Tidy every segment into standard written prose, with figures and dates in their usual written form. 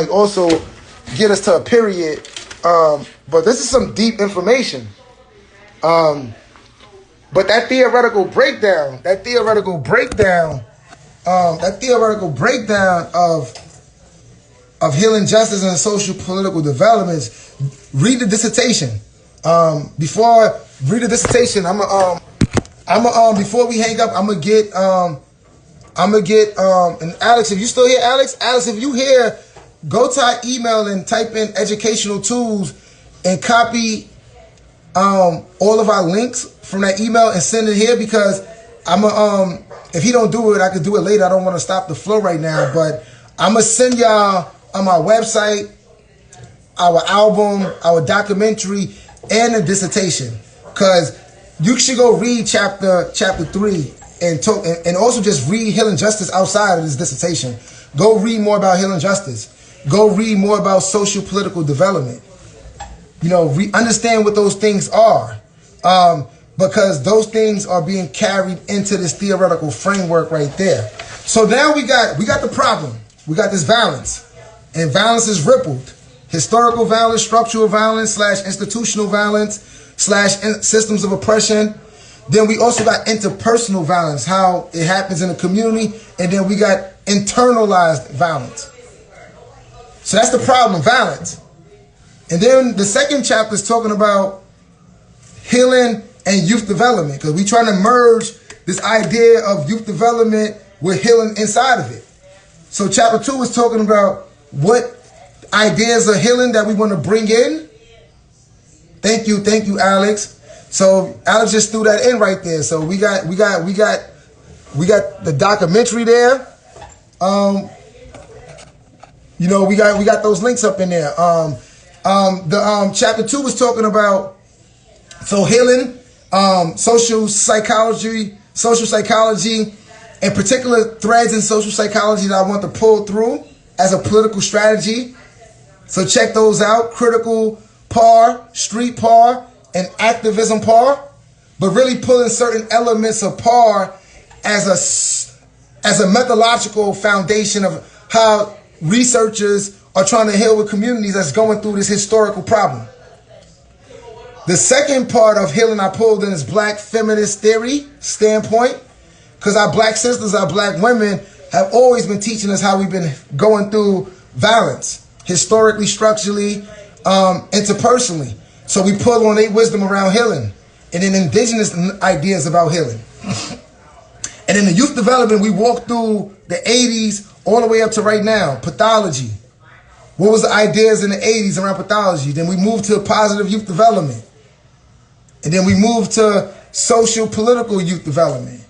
like also get us to a period. But this is some deep information. But that theoretical breakdown of healing justice and social political developments. Read the dissertation. Before I read the dissertation, before we hang up, I'm gonna get and Alex, if you still here, Alex, if you here, go to our email and type in educational tools and copy all of our links from that email and send it here, because if he don't do it, I could do it later. I don't want to stop the flow right now, but I'm gonna send y'all on my website our album, our documentary, and the dissertation, because you should go read chapter 3 and talk, and also just read Healing Justice outside of this dissertation. Go read more about healing justice. Go read more about social political development. Understand what those things are, because those things are being carried into this theoretical framework right there. So now we got the problem. We got this violence, and violence is rippled. Historical violence, structural violence / institutional violence / systems of oppression. Then we also got interpersonal violence, how it happens in the community, and then we got internalized violence. So that's the problem, violence. And then the second chapter is talking about healing and youth development, because we're trying to merge this idea of youth development with healing inside of it. So chapter 2 is talking about what ideas of healing that we want to bring in. Thank you, Alex. So Alex just threw that in right there. So we got the documentary there. We got those links up in there. Chapter 2 was talking about healing, social psychology, and particular threads in social psychology that I want to pull through as a political strategy. So check those out: critical par, street par, and activism par. But really pulling certain elements of par as a methodological foundation of how researchers are trying to heal with communities that's going through this historical problem. The second part of healing I pulled in is black feminist theory standpoint, because our black sisters, our black women have always been teaching us how we've been going through violence, historically, structurally, interpersonally. So we pull on their wisdom around healing, and then indigenous ideas about healing. And in the youth development, we walk through the 80s all the way up to right now. Pathology. What was the ideas in the 80s around pathology? Then we moved to positive youth development. And then we moved to social political youth development.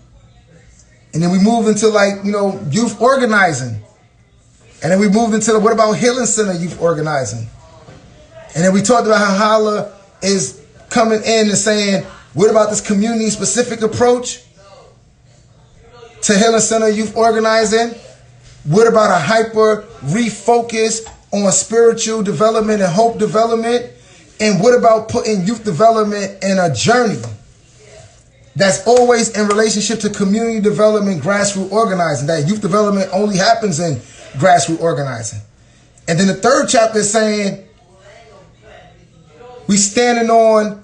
And then we moved into youth organizing. And then we moved into what about healing center youth organizing? And then we talked about how H.O.L.L.A is coming in and saying, what about this community specific approach to healing center youth organizing? What about a hyper refocus on spiritual development and hope development? And what about putting youth development in a journey that's always in relationship to community development, grassroots organizing? That youth development only happens in grassroots organizing. And then the third chapter is saying we standing on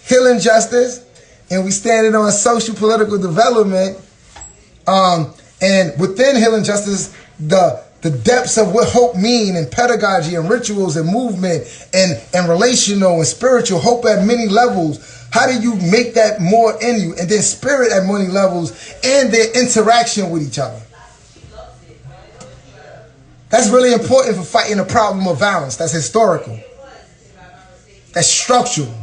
healing justice and we standing on social political development. And within healing justice, the depths of what hope mean, and pedagogy and rituals and movement and relational and spiritual hope at many levels. How do you make that more in you? And then spirit at many levels and their interaction with each other. That's really important for fighting the problem of violence. That's historical. That's structural.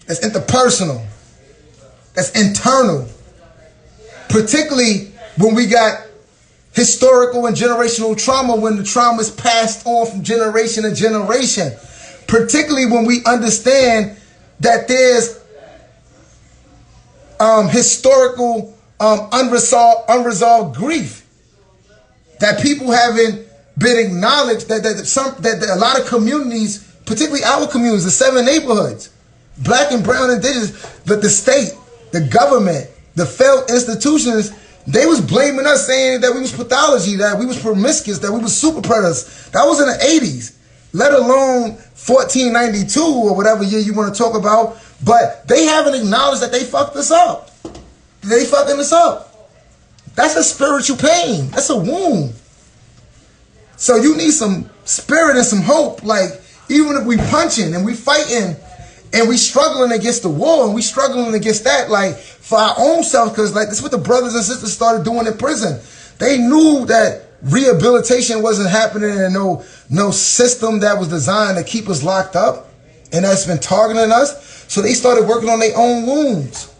That's interpersonal. That's internal. Particularly when we got historical and generational trauma, when the trauma is passed on from generation to generation. Particularly when we understand that there's historical unresolved grief. That people haven't been acknowledged, that a lot of communities, particularly our communities, the 7 neighborhoods, black and brown, indigenous, but the state, the government, the failed institutions They was blaming us, saying that we was pathology, that we was promiscuous, that we was super predators. That was in the 80s, let alone 1492 or whatever year you want to talk about. But they haven't acknowledged that they fucked us up. They fucking us up. That's a spiritual pain. That's a wound. So you need some spirit and some hope. Like, even if we punching and we fighting and we struggling against the war and we struggling against that, like, for our own self, because like that's what the brothers and sisters started doing in prison. They knew that rehabilitation wasn't happening and no system that was designed to keep us locked up and that's been targeting us. So they started working on their own wounds.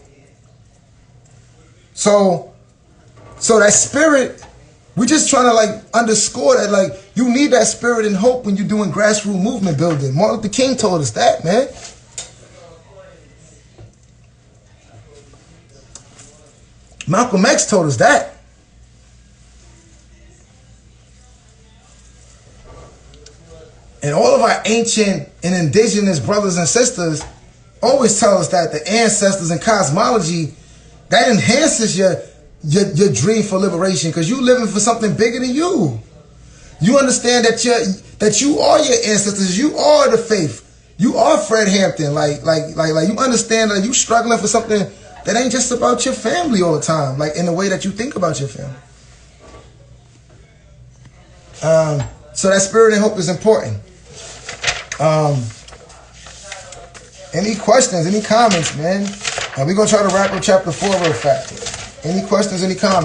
So that spirit, we're just trying to like underscore that, like, you need that spirit and hope when you're doing grassroots movement building. Martin Luther King told us that, man. Malcolm X told us that. And all of our ancient and indigenous brothers and sisters always tell us that the ancestors and cosmology, that enhances your dream for liberation, because you living for something bigger than you. You understand that you are your ancestors. You are the faith. You are Fred Hampton. Like you understand that you struggling for something that ain't just about your family all the time, like in the way that you think about your family. So that spirit and hope is important. Any questions, any comments, man? We're going to try to wrap up chapter 4 real fast. Any questions, any comments?